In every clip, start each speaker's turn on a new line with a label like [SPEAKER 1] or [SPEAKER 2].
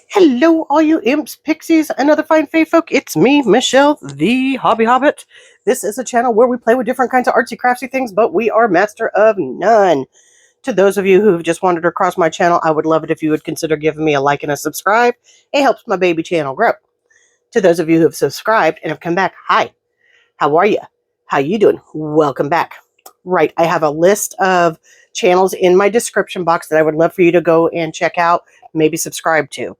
[SPEAKER 1] Hello, all you imps, pixies, and other fine fae folk. It's me, Michelle, the Hobby Hobbit. This is a channel where we play with different kinds of artsy craftsy things, but we are master of none. To those of you who've just wandered across my channel, I would love it if you would consider giving me a like and a subscribe. It helps my baby channel grow. To those of you who have subscribed and have come back, hi, how are you? How you doing? Welcome back. Right, I have a list of channels in my description box that I would love for you to go and check out, maybe subscribe to.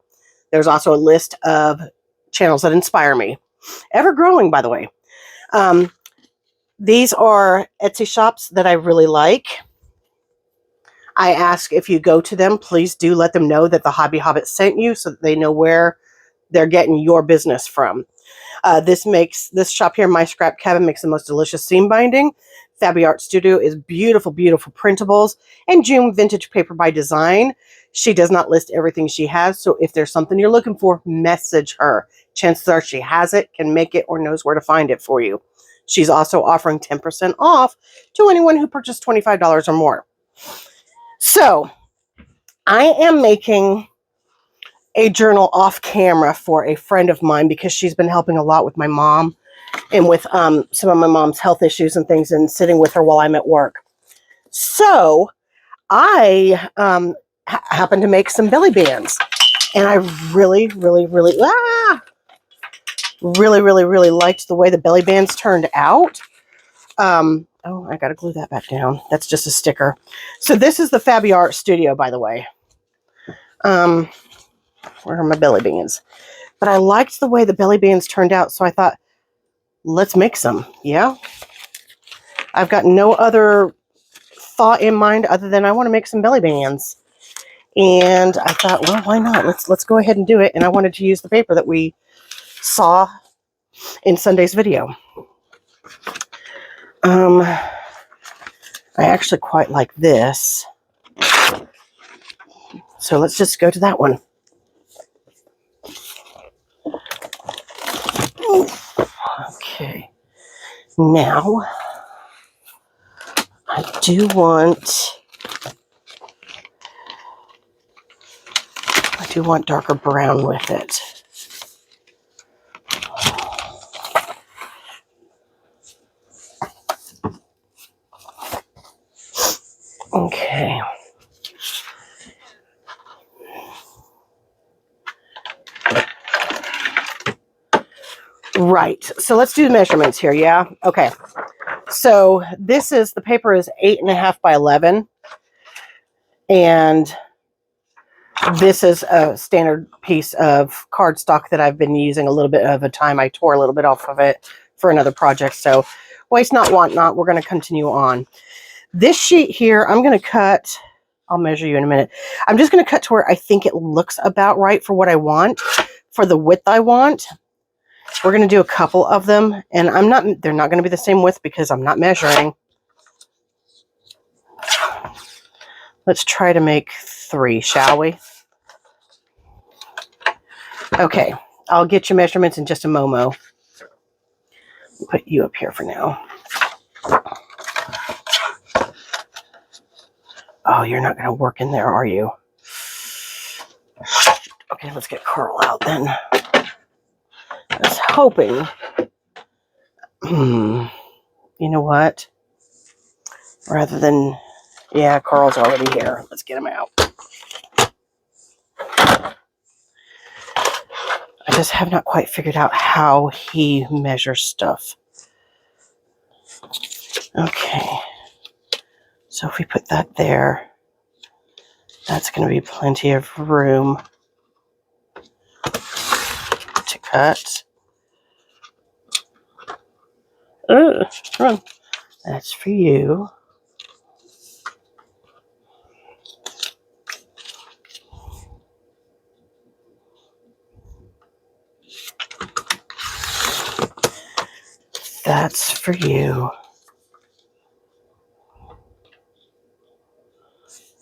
[SPEAKER 1] There's also a list of channels that inspire me. Ever growing, by the way. These are Etsy shops that I really like. I ask if you go to them, please do let them know that the Hobby Hobbit sent you so that they know where they're getting your business from. This shop here, My Scrap Cabin, makes the most delicious seam binding. Fabby Art Studio is beautiful, beautiful printables. And June Vintage Paper by Design. She does not list everything she has, so if there's something you're looking for, message her. Chances are she has it, can make it, or knows where to find it for you. She's also offering 10% off to anyone who purchased $25 or more. So, I am making a journal off camera for a friend of mine because she's been helping a lot with my mom and with some of my mom's health issues and things, and sitting with her while I'm at work. So, I happened to make some belly bands, and I really liked the way the belly bands turned out. Oh, I gotta glue that back down. That's just a sticker. So this is the Fabby Art Studio, by the way. Where are my belly bands? But I liked the way the belly bands turned out, so I thought, let's make some. Yeah, I've got no other thought in mind other than I want to make some belly bands. And I thought, well, why not? Let's go ahead and do it. And I wanted to use the paper that we saw in Sunday's video. I actually quite like this. So let's just go to that one. Okay. Now, I do want darker brown with it. Okay. Right. So let's do the measurements here. Yeah. Okay. So the paper is 8.5 by 11. And this is a standard piece of cardstock that I've been using a little bit of a time. I tore a little bit off of it for another project. So waste not, want not. We're going to continue on. This sheet here, I'm going to cut. I'll measure you in a minute. I'm just going to cut to where I think it looks about right for what I want, for the width I want. We're going to do a couple of them, and they're not going to be the same width because I'm not measuring. Let's try to make 3, shall we? Okay, I'll get your measurements in just a momo. Put you up here for now. Oh, you're not going to work in there, are you? Okay, let's get Carl out then. I was hoping. You know what? Rather than... Yeah, Carl's already here. Let's get him out. I just have not quite figured out how he measures stuff. Okay. So if we put that there, that's going to be plenty of room to cut. Run. That's for you. That's for you.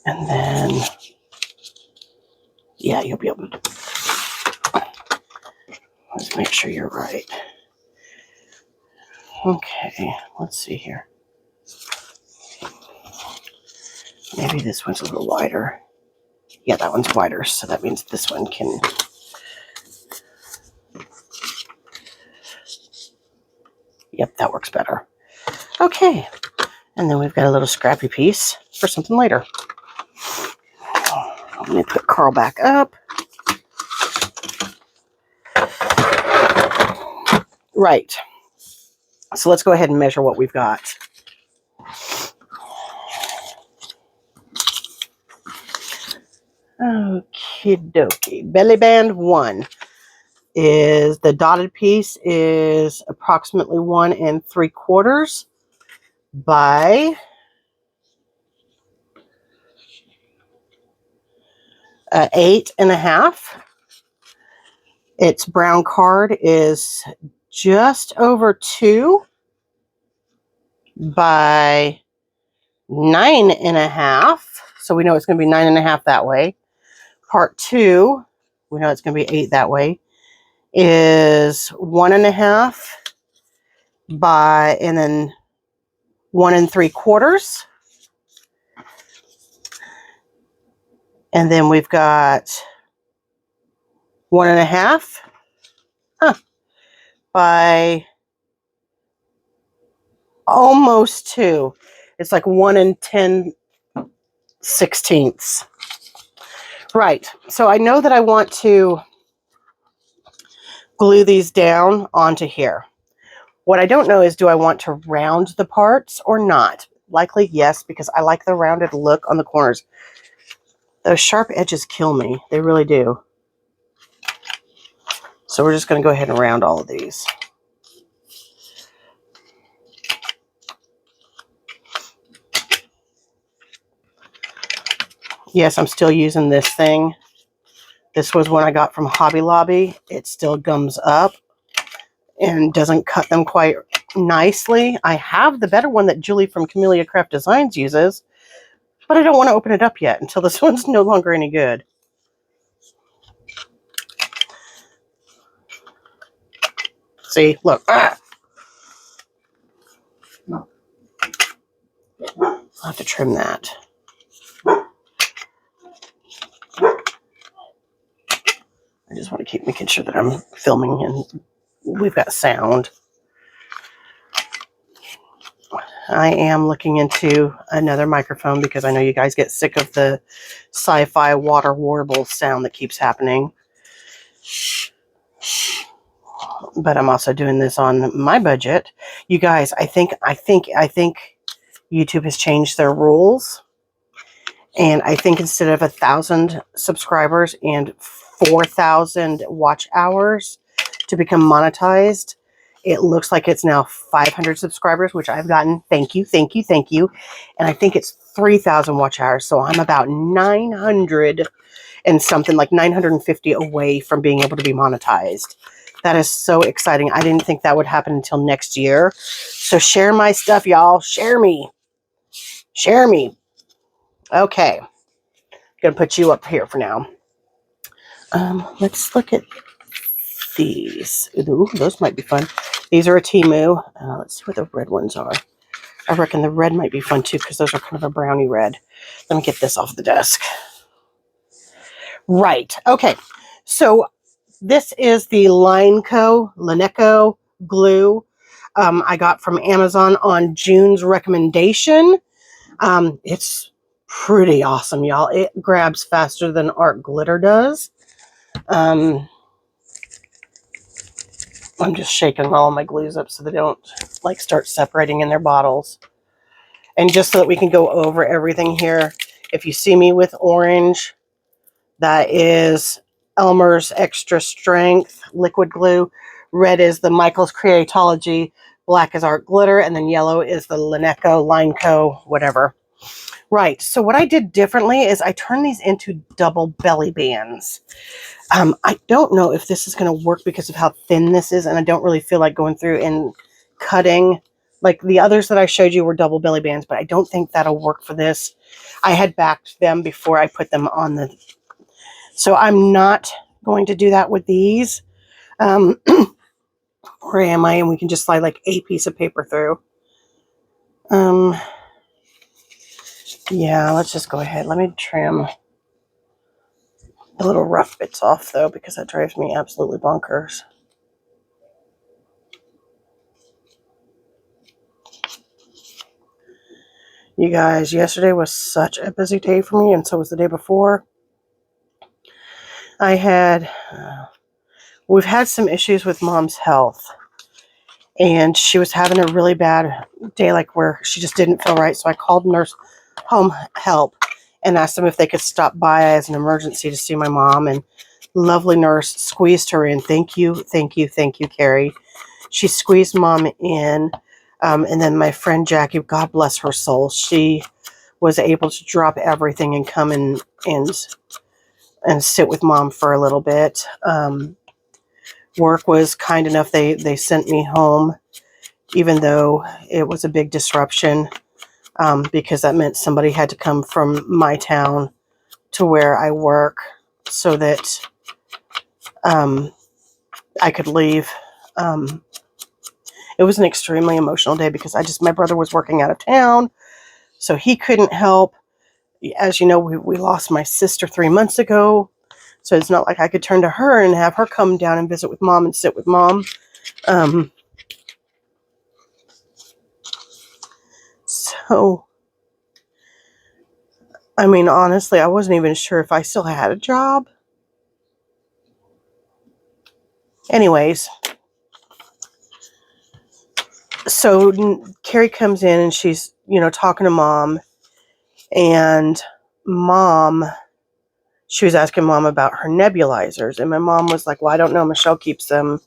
[SPEAKER 1] And then, yeah, you'll be able to. Let's make sure you're right. Okay, let's see here. Maybe this one's a little wider. Yeah, that one's wider, so that means this one can Yep, that works better. Okay, and then we've got a little scrappy piece for something later. Let me put Carl back up. Right. So let's go ahead and measure what we've got. Okie dokie. Belly band 1 is the dotted piece is approximately 1 3/4 by 8 1/2. Its brown card is just over 2 by 9 1/2. So we know it's going to be 9 1/2 that way. Part 2, we know it's going to be 8 that way, is 1 1/2 by, and then 1 3/4. And then we've got 1 1/2 by almost 2. It's like 1 10/16. Right. So I know that I want to glue these down onto here. What I don't know is, do I want to round the parts or not? Likely yes, because I like the rounded look on the corners. Those sharp edges kill me. They really do. So we're just going to go ahead and round all of these. Yes, I'm still using this thing. This was one I got from Hobby Lobby. It still gums up and doesn't cut them quite nicely. I have the better one that Julie from Camellia Craft Designs uses, but I don't want to open it up yet until this one's no longer any good. See, look. Ah! I'll have to trim that. I just want to keep making sure that I'm filming and we've got sound. I am looking into another microphone because I know you guys get sick of the sci-fi water warble sound that keeps happening. But I'm also doing this on my budget. You guys, I think YouTube has changed their rules. And I think instead of 1,000 subscribers and 4,000 watch hours to become monetized, it looks like it's now 500 subscribers, which I've gotten. Thank you, thank you, thank you. And I think it's 3,000 watch hours. So I'm about 900 and something, like 950 away from being able to be monetized. That is so exciting. I didn't think that would happen until next year. So share my stuff, y'all. Share me. Share me. Okay. Gonna put you up here for now. Let's look at these. Ooh, those might be fun. These are a Temu. Let's see what the red ones are. I reckon the red might be fun too, because those are kind of a brownie red. Let me get this off the desk. Right. Okay. So this is the Lineco glue I got from Amazon on June's recommendation. It's pretty awesome, y'all. It grabs faster than art glitter does. I'm just shaking all my glues up so they don't like start separating in their bottles. And just so that we can go over everything here, if you see me with orange, that is Elmer's Extra Strength liquid glue. Red is the Michael's Creatology. Black is art glitter. And then yellow is the Lineco, whatever. Right. So what I did differently is I turned these into double belly bands. I don't know if this is going to work because of how thin this is, and I don't really feel like going through and cutting. Like the others that I showed you were double belly bands, but I don't think that'll work for this. I had backed them before I put them on the... So I'm not going to do that with these. Where am I? And we can just slide like a piece of paper through. Yeah, let's just go ahead. Let me trim the little rough bits off, though, because that drives me absolutely bonkers. You guys, yesterday was such a busy day for me, and so was the day before. We've had some issues with Mom's health, and she was having a really bad day, like where she just didn't feel right. So I called nurse home help and asked them if they could stop by as an emergency to see my mom, and lovely nurse squeezed her in. Thank you, thank you, thank you, Carrie. She squeezed Mom in, and then my friend Jackie, God bless her soul, she was able to drop everything and come in and sit with Mom for a little bit. Work was kind enough. They sent me home, even though it was a big disruption, because that meant somebody had to come from my town to where I work so that I could leave. It was an extremely emotional day because my brother was working out of town, so he couldn't help. As you know, we lost my sister 3 months ago, so it's not like I could turn to her and have her come down and visit with Mom and sit with Mom. So, I mean, honestly, I wasn't even sure if I still had a job. Anyways, so Carrie comes in and she's, talking to Mom, and she was asking Mom about her nebulizers, and my mom was like, well, I don't know, Michelle keeps them.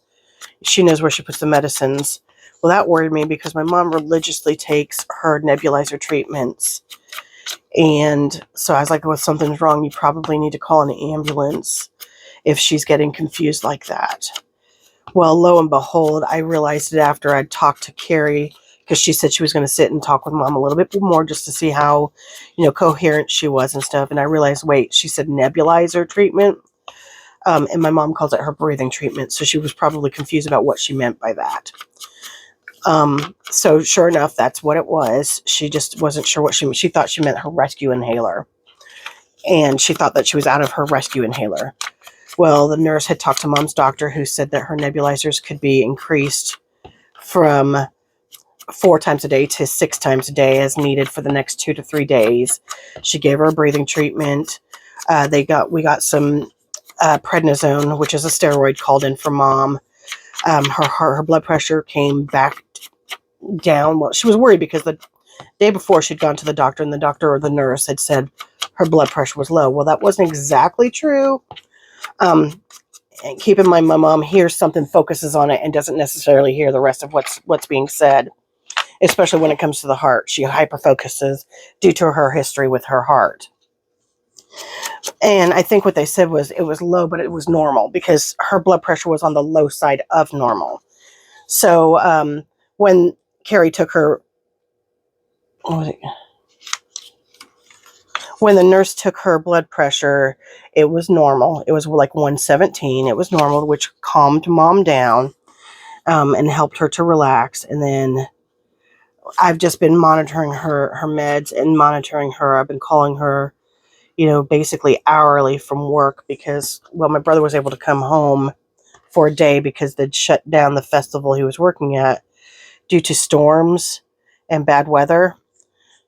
[SPEAKER 1] She knows where she puts the medicines. Well, that worried me because my mom religiously takes her nebulizer treatments. And so I was like, well, something's wrong. You probably need to call an ambulance if she's getting confused like that. Well, lo and behold, I realized it after I'd talked to Carrie, because she said she was going to sit and talk with Mom a little bit more just to see how, coherent she was and stuff. And I realized, wait, she said nebulizer treatment. And my mom calls it her breathing treatment. So she was probably confused about what she meant by that. So sure enough, that's what it was. She just wasn't sure what she thought she meant her rescue inhaler. And she thought that she was out of her rescue inhaler. Well, the nurse had talked to Mom's doctor, who said that her nebulizers could be increased from 4 times a day to 6 times a day as needed for the next 2 to 3 days. She gave her a breathing treatment. We got some prednisone, which is a steroid, called in for Mom. Her blood pressure came back down. Well, she was worried because the day before she'd gone to the doctor, and the doctor or the nurse had said her blood pressure was low. Well, that wasn't exactly true. And keep in mind, my mom hears something, focuses on it, and doesn't necessarily hear the rest of what's being said, especially when it comes to the heart. She hyperfocuses due to her history with her heart. And I think what they said was it was low, but it was normal because her blood pressure was on the low side of normal. So when Carrie took her, when the nurse took her blood pressure, it was normal. It was like 117. It was normal, which calmed Mom down and helped her to relax. And then I've just been monitoring her meds and monitoring her. I've been calling her, basically hourly from work because, well, my brother was able to come home for a day because they'd shut down the festival he was working at due to storms and bad weather.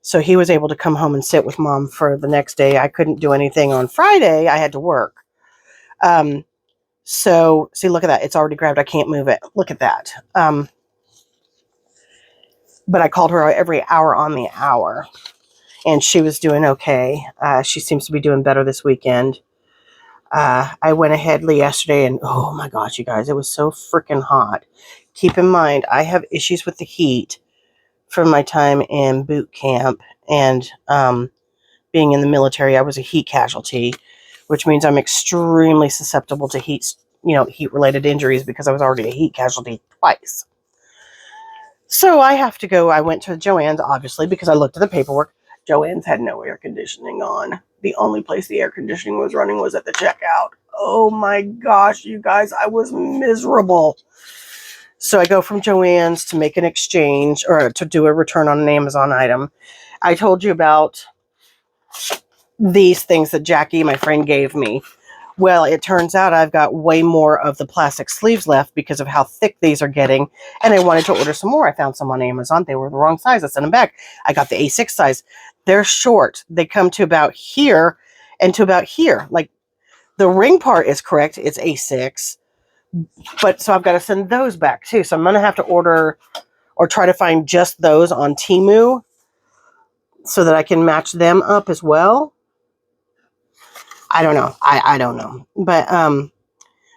[SPEAKER 1] So he was able to come home and sit with Mom for the next day. I couldn't do anything on Friday. I had to work. So see, look at that. It's already grabbed. I can't move it. Look at that. But I called her every hour on the hour, and she was doing okay. She seems to be doing better this weekend. I went ahead yesterday, and oh my gosh, you guys, it was so freaking hot. Keep in mind, I have issues with the heat from my time in boot camp and being in the military. I was a heat casualty, which means I'm extremely susceptible to heat-related injuries because I was already a heat casualty twice. So I have to go. I went to Joann's, obviously, because I looked at the paperwork. Joann's had no air conditioning on. The only place the air conditioning was running was at the checkout. Oh my gosh, you guys, I was miserable. So I go from Joann's to make an exchange or to do a return on an Amazon item. I told you about these things that Jackie, my friend, gave me. Well, it turns out I've got way more of the plastic sleeves left because of how thick these are getting, and I wanted to order some more. I found some on Amazon. They were the wrong size. I sent them back. I got the A6 size. They're short. They come to about here and to about here. Like, the ring part is correct. It's A6. But so I've got to send those back too. So I'm going to have to order or try to find just those on Temu so that I can match them up as well. I don't know. I don't know. But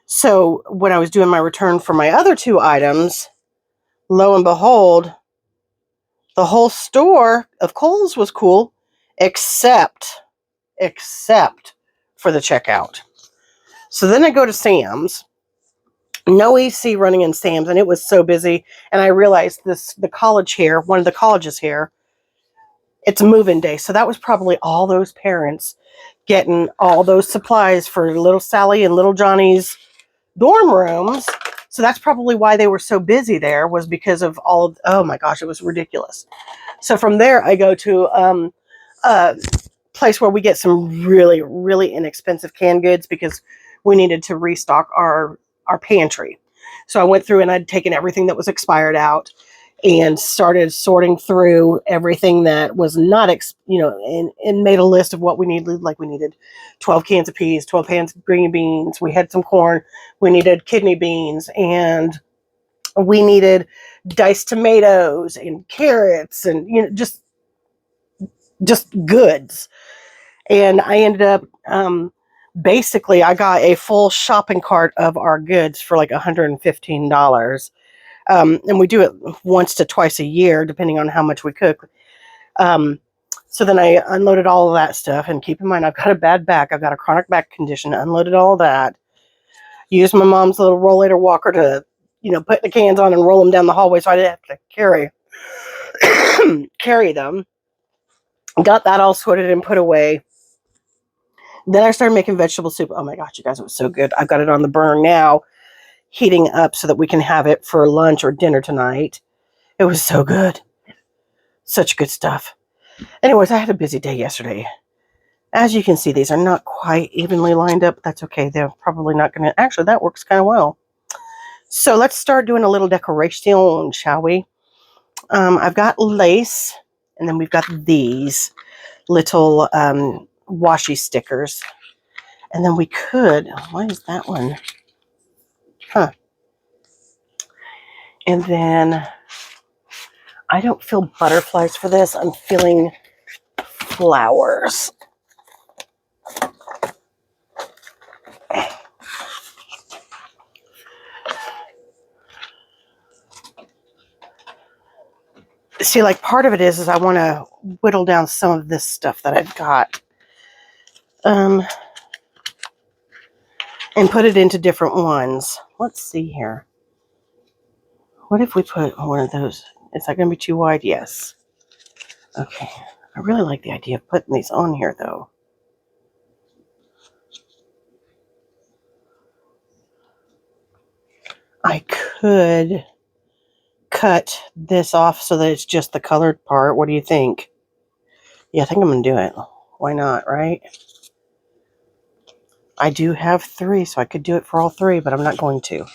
[SPEAKER 1] so when I was doing my return for my other two items, lo and behold, the whole store of Kohl's was cool, except for the checkout. So then I go to Sam's. No AC running in Sam's, and it was so busy. And I realized the college here, one of the colleges here, it's move-in day. So that was probably all those parents getting all those supplies for little Sally and little Johnny's dorm rooms. So that's probably why they were so busy there, was because of all of, oh my gosh, it was ridiculous. So from there, I go to a place where we get some really, really inexpensive canned goods because we needed to restock our pantry. So I went through and I'd taken everything that was expired out and started sorting through everything that was not, and made a list of what we needed. Like, we needed 12 cans of peas, 12 cans of green beans. We had some corn. We needed kidney beans, and we needed diced tomatoes and carrots, and just goods. And I ended up, basically, I got a full shopping cart of our goods for like $115. And we do it once to twice a year, depending on how much we cook. So then I unloaded all of that stuff. And keep in mind, I've got a bad back. I've got a chronic back condition. Unloaded all of that. Used my mom's little rollator walker to, put the cans on and roll them down the hallway so I didn't have to carry them. Got that all sorted and put away. Then I started making vegetable soup. Oh my gosh, you guys, it was so good. I've got it on the burner now, heating up so that we can have it for lunch or dinner tonight. It was so good. Such good stuff. Anyways, I had a busy day yesterday. As you can see, these are not quite evenly lined up. That's okay. They're probably not going to... Actually, that works kind of well. So let's start doing a little decoration, shall we? I've got lace, and then we've got these little washi stickers. And then we could... Why is that one? Huh. And then I don't feel butterflies for this. I'm feeling flowers. See, like, part of it is I want to whittle down some of this stuff that I've got. And put it into different ones. Let's see here. What if we put one of those? Is that going to be too wide? Yes. Okay. I really like the idea of putting these on here, though. I could cut this off so that it's just the colored part. What do you think? Yeah, I think I'm going to do it. Why not, right? I do have 3, so I could do it for all 3, but I'm not going to.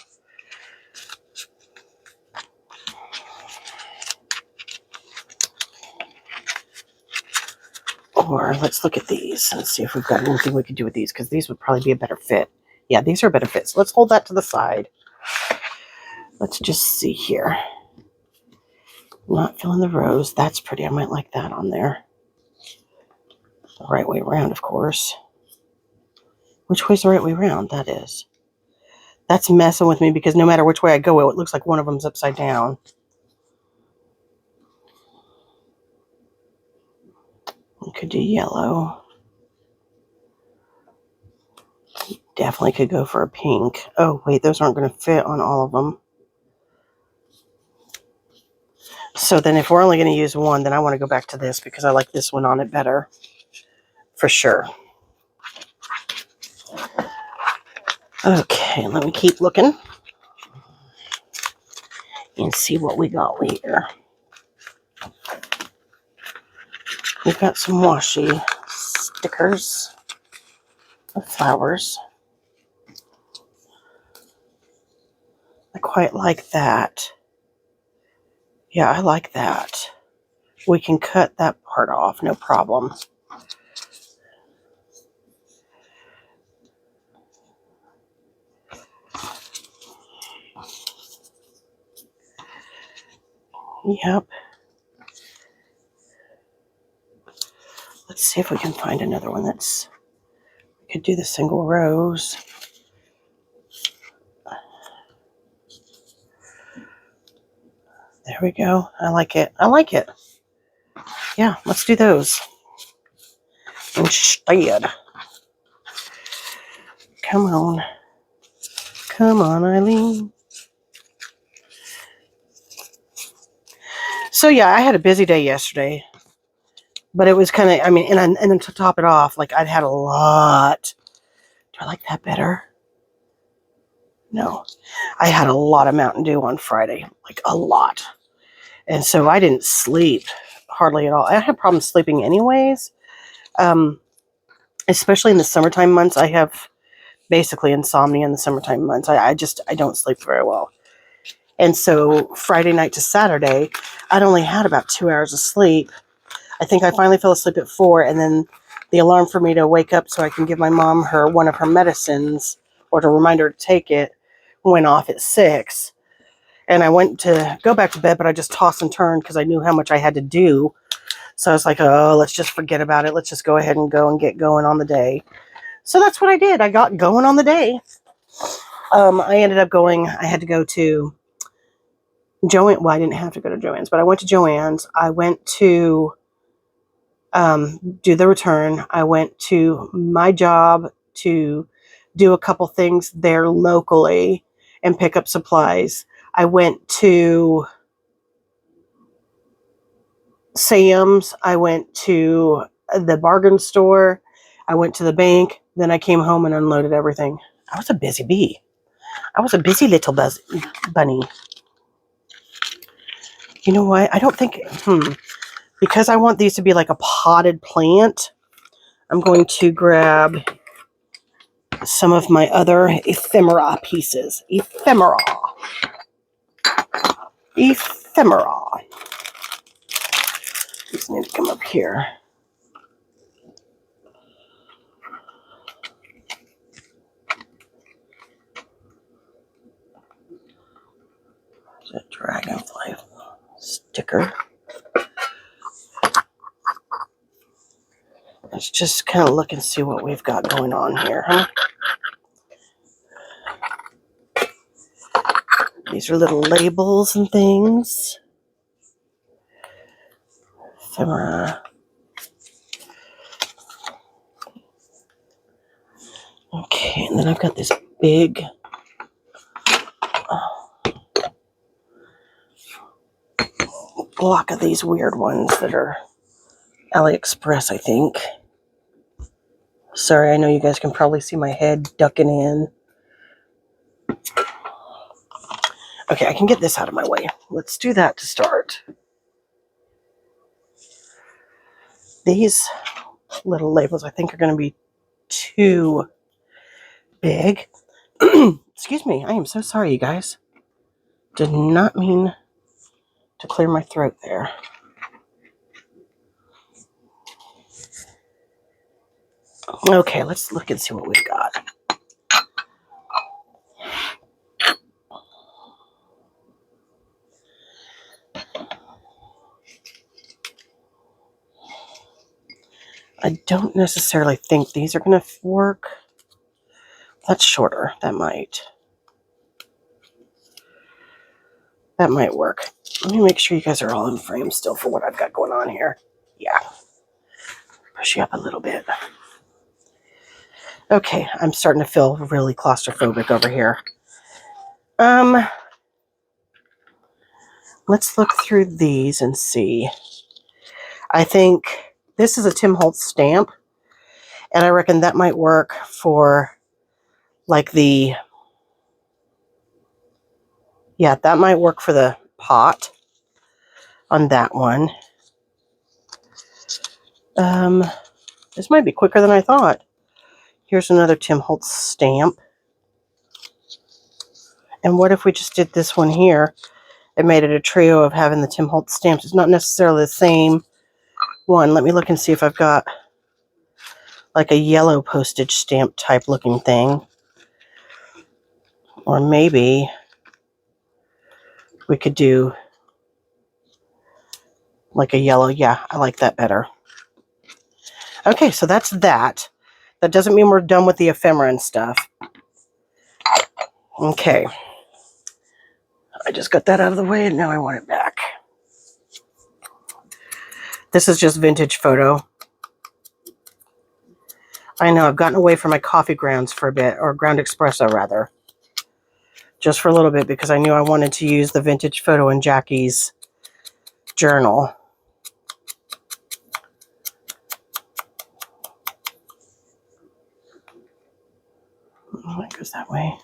[SPEAKER 1] Or let's look at these and see if we've got anything we could do with these, because these would probably be a better fit. Yeah, these are a better fit. So let's hold that to the side. Let's just see here. Not filling the rows. That's pretty. I might like that on there. The right way around, of course. Which way's the right way around? That is. That's messing with me because no matter which way I go, it looks like one of them's upside down. We could do yellow. Definitely could go for a pink. Oh, wait, those aren't going to fit on all of them. So then if we're only going to use one, then I want to go back to this because I like this one on it better. For sure. Okay, let me keep looking. And see what we got here. We've got some washi stickers of flowers. I quite like that. Yeah, I like that. We can cut that part off, no problem. Yep. Let's see if we can find another one that's... We could do the single rows. There we go. I like it. I like it. Yeah, let's do those instead. Come on. Come on, Eileen. So yeah, I had a busy day yesterday. But it was kind of, I mean, and then to top it off, like I'd had a lot. Do I like that better? No. I had a lot of Mountain Dew on Friday. Like a lot. And so I didn't sleep hardly at all. I had problems sleeping anyways. Especially in the summertime months. I have basically insomnia in the summertime months. I don't sleep very well. And so Friday night to Saturday, I'd only had about 2 hours of sleep. I think I finally fell asleep at 4, and then the alarm for me to wake up so I can give my mom one of her medicines, or to remind her to take it, went off at 6. And I went to go back to bed, but I just tossed and turned because I knew how much I had to do. So I was like, oh, let's just forget about it. Let's just go ahead and go and get going on the day. So that's what I did. I got going on the day. I ended up going, I had to go to Joanne. Well, I didn't have to go to Joann's, but I went to Joann's. I went to do the return. I went to my job to do a couple things there locally and pick up supplies. I went to Sam's. I went to the bargain store. I went to the bank. Then I came home and unloaded everything. I was a busy bee. I was a busy little bunny. You know what? I don't think... Because I want these to be like a potted plant, I'm going to grab some of my other ephemera pieces. Ephemera. Ephemera. These need to come up here. There's a dragonfly sticker. Let's just kind of look and see what we've got going on here, huh? These are little labels and things. Ephemera. Okay, and then I've got this big block of these weird ones that are AliExpress, I think. Sorry, I know you guys can probably see my head ducking in. Okay, I can get this out of my way. Let's do that to start. These little labels, I think, are going to be too big. Excuse me. I am so sorry, you guys. Did not mean to clear my throat there. Okay, let's look and see what we've got. I don't necessarily think these are going to work. That's shorter. That might work. Let me make sure you guys are all in frame still for what I've got going on here. Yeah. Push you up a little bit. Okay, I'm starting to feel really claustrophobic over here. Let's look through these and see. I think this is a Tim Holtz stamp, and I reckon that might work for like the... Yeah, that might work for the pot on that one. This might be quicker than I thought. Here's another Tim Holtz stamp. And what if we just did this one here and made it a trio of having the Tim Holtz stamps? It's not necessarily the same one. Let me look and see if I've got like a yellow postage stamp type looking thing. Or maybe we could do like a yellow. Yeah, I like that better. Okay, so that's that. That doesn't mean we're done with the ephemera and stuff. Okay. I just got that out of the way and now I want it back. This is just vintage photo. I know I've gotten away from my coffee grounds for a bit, or ground espresso rather. Just for a little bit because I knew I wanted to use the vintage photo in Jackie's journal. Oh, it goes that way.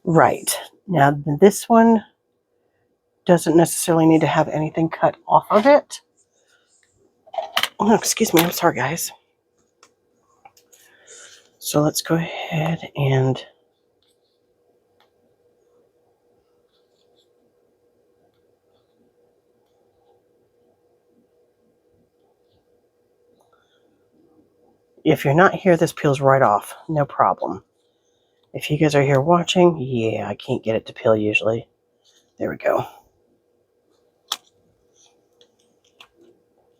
[SPEAKER 1] Right. Now this one doesn't necessarily need to have anything cut off of it. Oh, excuse me. I'm sorry, guys. So let's go ahead and if you're not here, this peels right off. No problem. If you guys are here watching, yeah, I can't get it to peel usually. There we go.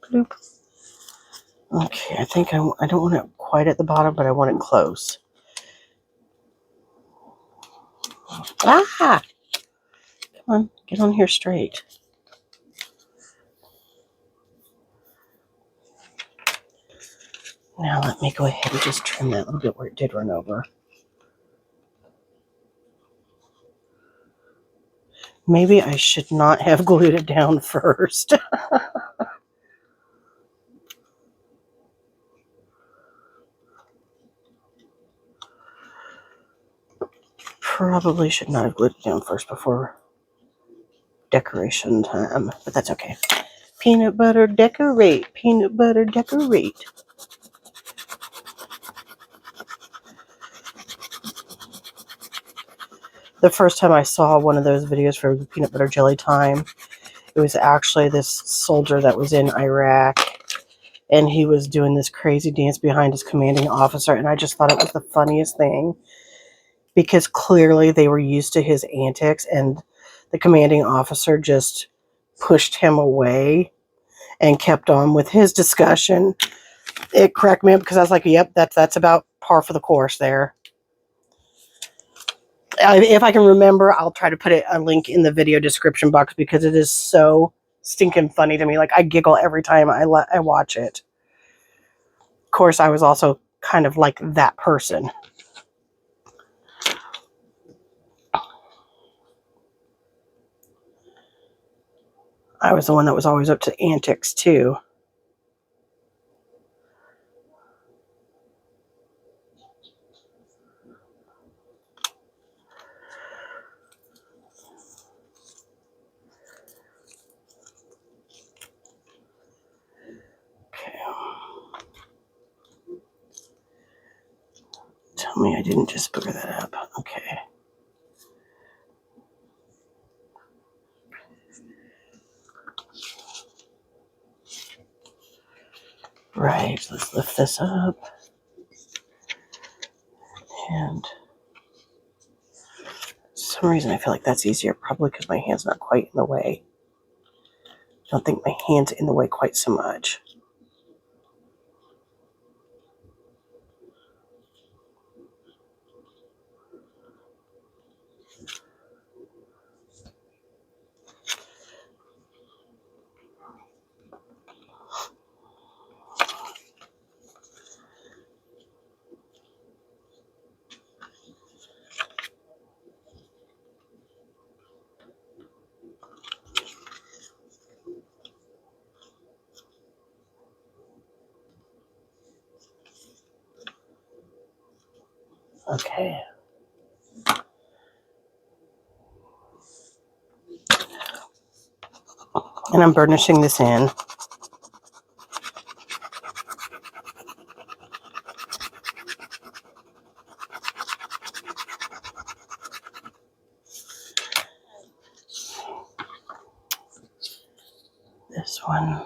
[SPEAKER 1] Bloop. Okay, I think I don't want it quite at the bottom, but I want it close. Ah! Come on, get on here straight. Now let me go ahead and just trim that little bit where it did run over. Maybe I should not have glued it down first. Probably should not have glued it down first before decoration time, but that's okay. Peanut butter decorate, peanut butter decorate. The first time I saw one of those videos for peanut butter jelly time, it was actually this soldier that was in Iraq, and he was doing this crazy dance behind his commanding officer, and I just thought it was the funniest thing, because clearly they were used to his antics, and the commanding officer just pushed him away and kept on with his discussion. It cracked me up because I was like, yep, that's about par for the course there. If I can remember, I'll try to put a link in the video description box because it is so stinking funny to me. Like, I giggle every time I watch it. Of course, I was also kind of like that person. I was the one that was always up to antics, too. Okay. Tell me I didn't just booger that up. Okay. Right, let's lift this up. And for some reason I feel like that's easier, probably because my hand's not quite in the way. I don't think my hand's in the way quite so much. Okay. And I'm burnishing this in. This one.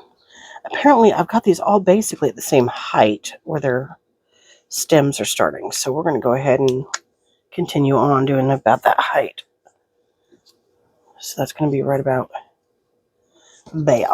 [SPEAKER 1] Apparently, I've got these all basically at the same height where their stems are starting. So we're going to go ahead and continue on doing about that height. So that's going to be right about there.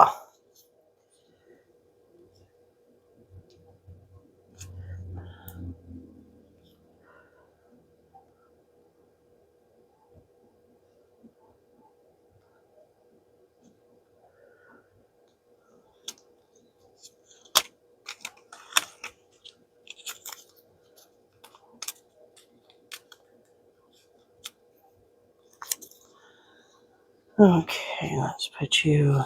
[SPEAKER 1] Okay, let's put you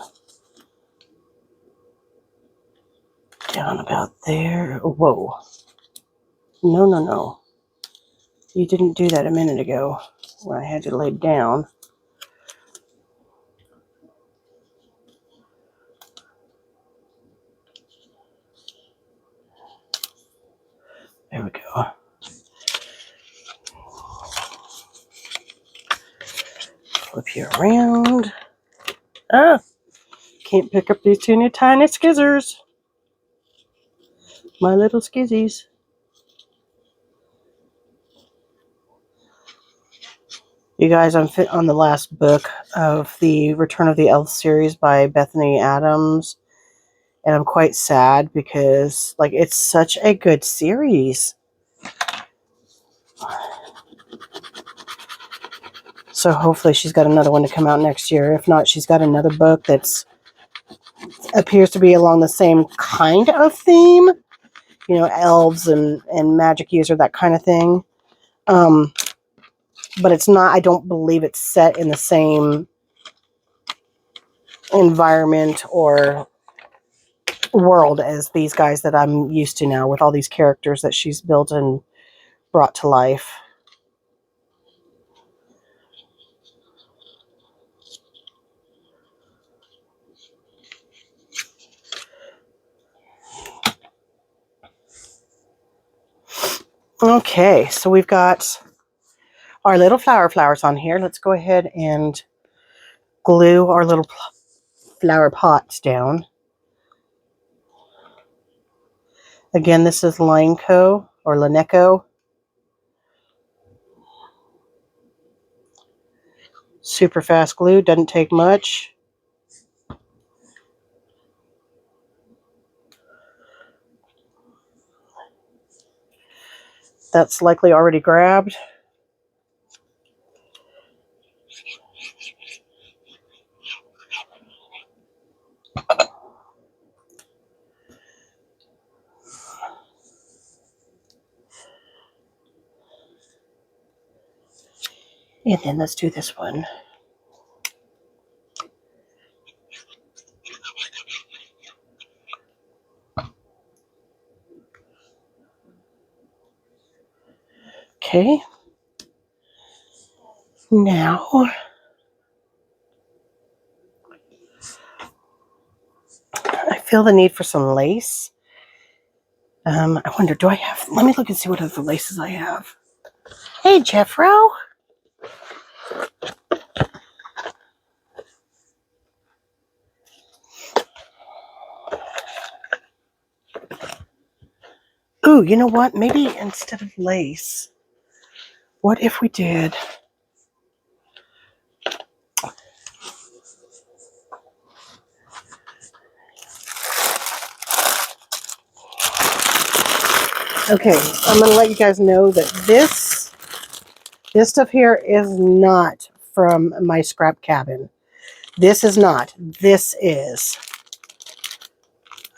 [SPEAKER 1] down about there. Whoa. No, no, no. You didn't do that a minute ago when I had you laid down. There we go. Flip you around. Ah! Can't pick up these teeny tiny skizzers. My little skizzies. You guys, I'm on the last book of the Return of the Elf series by Bethany Adams. And I'm quite sad because, like, it's such a good series. So hopefully she's got another one to come out next year. If not, she's got another book that's appears to be along the same kind of theme. You know, elves and magic user, that kind of thing. But it's not, I don't believe it's set in the same environment or world as these guys that I'm used to now with all these characters that she's built and brought to life. Okay, so we've got our little flowers on here. Let's go ahead and glue our little flower pots down. Again, this is Lineco or Lineco. Super fast glue, doesn't take much. That's likely already grabbed. And then let's do this one. Okay. Now, I feel the need for some lace. I wonder, do I have, let me look and see what other laces I have. Hey, Jeffro. Ooh, you know what? Maybe instead of lace, what if we did... Okay, I'm going to let you guys know that this stuff here is not from my scrap cabin. This is not. This is.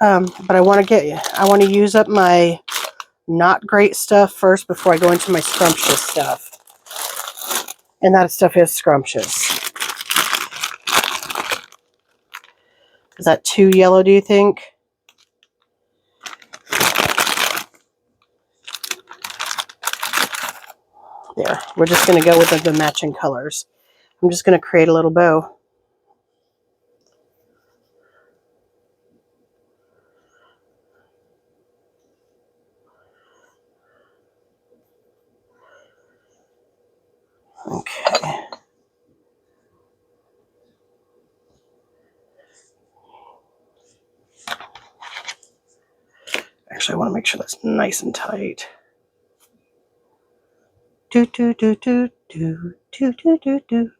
[SPEAKER 1] But I want to use up my not great stuff first before I go into my scrumptious stuff. And that stuff is scrumptious. Is that too yellow, do you think? There. We're just going to go with the matching colors. I'm just going to create a little bow. Okay. Actually, I want to make sure that's nice and tight. Do do do do do do do do do.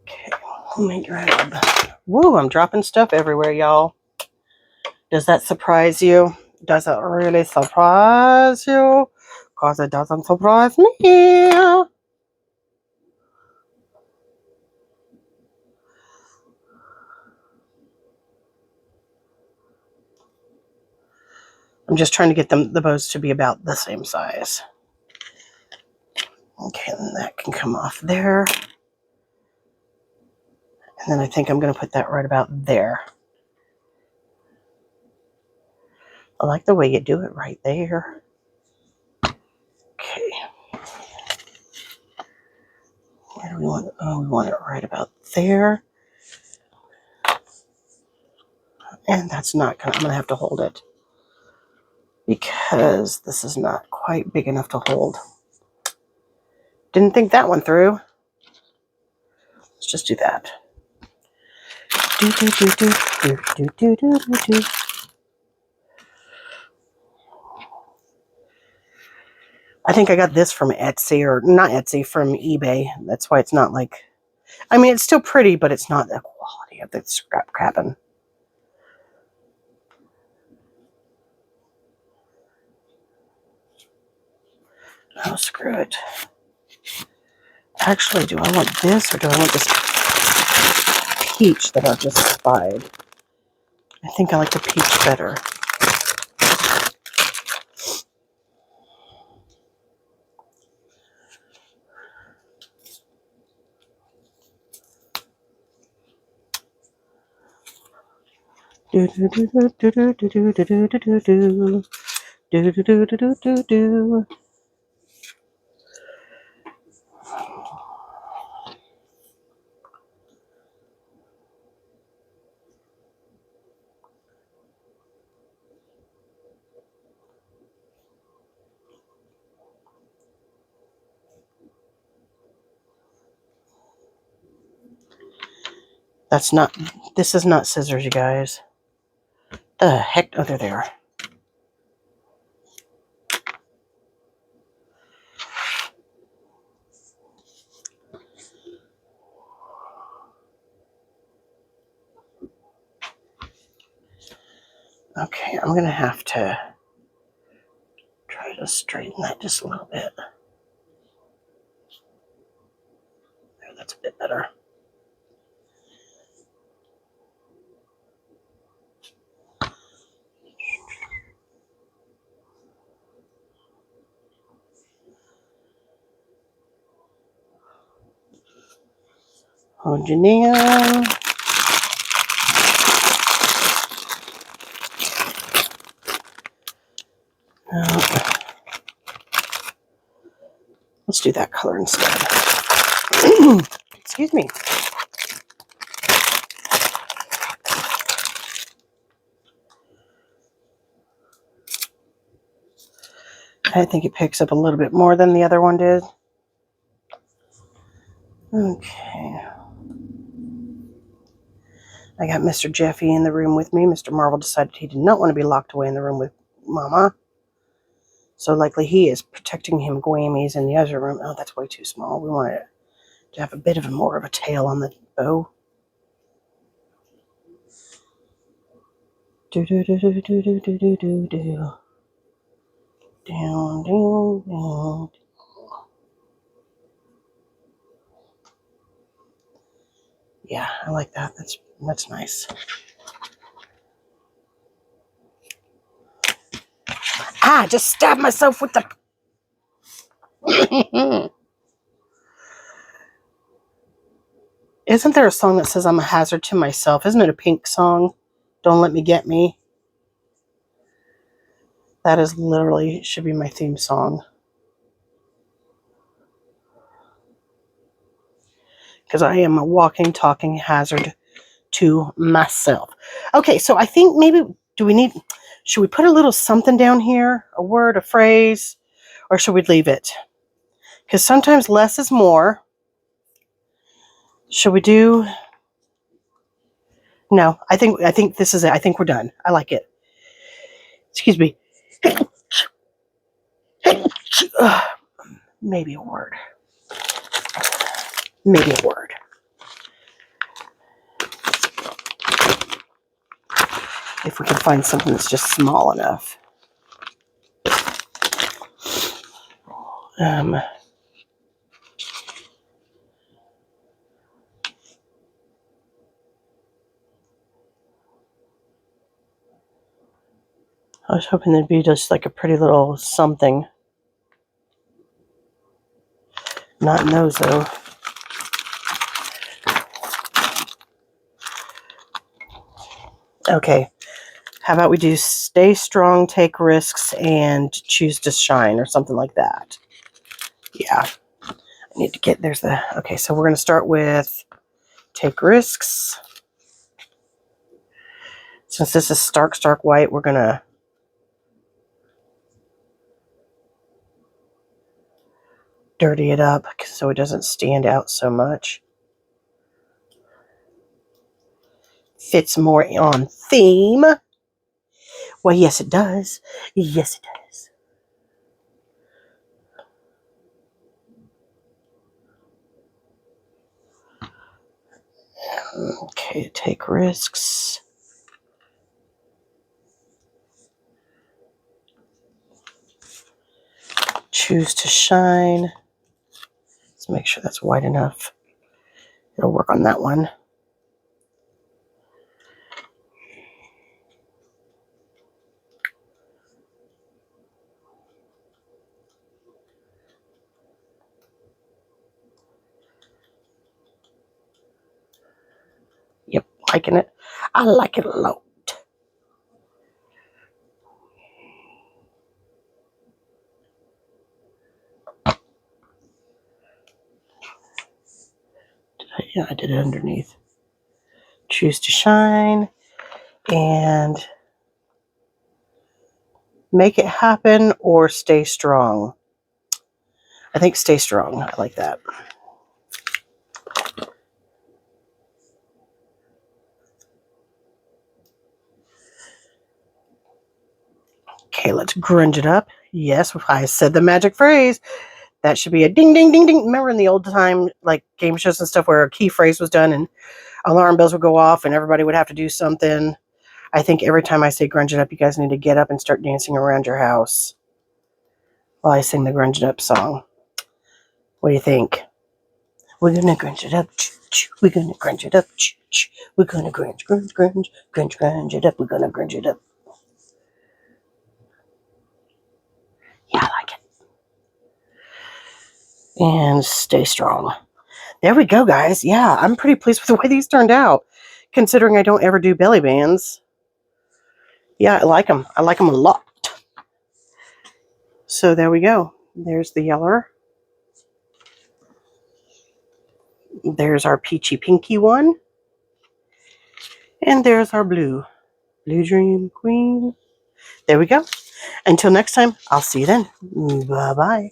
[SPEAKER 1] Okay, let me grab. Woo, I'm dropping stuff everywhere, y'all. Does that surprise you? Does it really surprise you? Because it doesn't surprise me. I'm just trying to get the bows to be about the same size. Okay, and that can come off there. And then I think I'm going to put that right about there. I like the way you do it right there. Okay. Where do we want it? Oh, we want it right about there. And that's not going to, I'm going to have to hold it because this is not quite big enough to hold. Didn't think that one through. Let's just do that. Do, do, do, do, do, do, do, do, do. I think I got this from Etsy, or not Etsy, from eBay. That's why it's not like, I mean, it's still pretty, but it's not the quality of the scrap crapping. Oh, screw it. Actually, do I want this, or do I want this peach that I've just spied? I think I like the peach better. Do do do do do do do do do do do do do do do do do. That's not, this is not scissors, you guys. The heck, oh, they're there. Okay, I'm gonna have to try to straighten that just a little bit. There, that's a bit better. Hold your knee on. Let's do that color instead. Excuse me. I think it picks up a little bit more than the other one did. Okay. I got Mr. Jeffy in the room with me. Mr. Marvel decided he did not want to be locked away in the room with Mama. So likely he is protecting him Guamies in the other room. Oh, that's way too small. We want it to have a bit of a more of a tail on the bow. Do do do do do do do do do do. Down, down, down. Yeah, I like that. That's nice. Ah, I just stabbed myself with the... Isn't there a song that says I'm a hazard to myself? Isn't it a Pink song? Don't Let Me Get Me. That is literally, should be my theme song. Because I am a walking, talking hazard to myself. Okay, so I think maybe, should we put a little something down here? A word, a phrase? Or should we leave it? Because sometimes less is more. Should we do... No, I think this is it. I think we're done. I like it. Excuse me. Maybe a word. Maybe a word. If we can find something that's just small enough. I was hoping there'd be just like a pretty little something. Not in those though. Okay. How about we do stay strong, take risks, and choose to shine or something like that. Yeah. I need to get, there's the, okay, so we're going to start with take risks. Since this is stark white, we're going to dirty it up so it doesn't stand out so much. Fits more on theme. Well, yes, it does. Yes, it does. Okay, take risks. Choose to shine. Let's make sure that's wide enough. It'll work on that one. Yep, liking it. I like it a lot. Yeah, I did it underneath. Choose to shine and make it happen or stay strong. I think stay strong. I like that. Okay, let's grunge it up. Yes, I said the magic phrase. That should be a ding, ding, ding, ding. Remember in the old time, like game shows and stuff where a key phrase was done and alarm bells would go off and everybody would have to do something? I think every time I say grunge it up, you guys need to get up and start dancing around your house while I sing the grunge it up song. What do you think? We're gonna grunge it up. We're gonna grunge it up. We're gonna grunge it up. We're gonna grunge it up. Yeah, I like it. And stay strong. There we go, guys. Yeah, I'm pretty pleased with the way these turned out, considering I don't ever do belly bands. Yeah, I like them. I like them a lot. So there we go. There's the yeller. There's our peachy pinky one. And there's our blue. Blue Dream Queen. There we go. Until next time, I'll see you then. Bye-bye.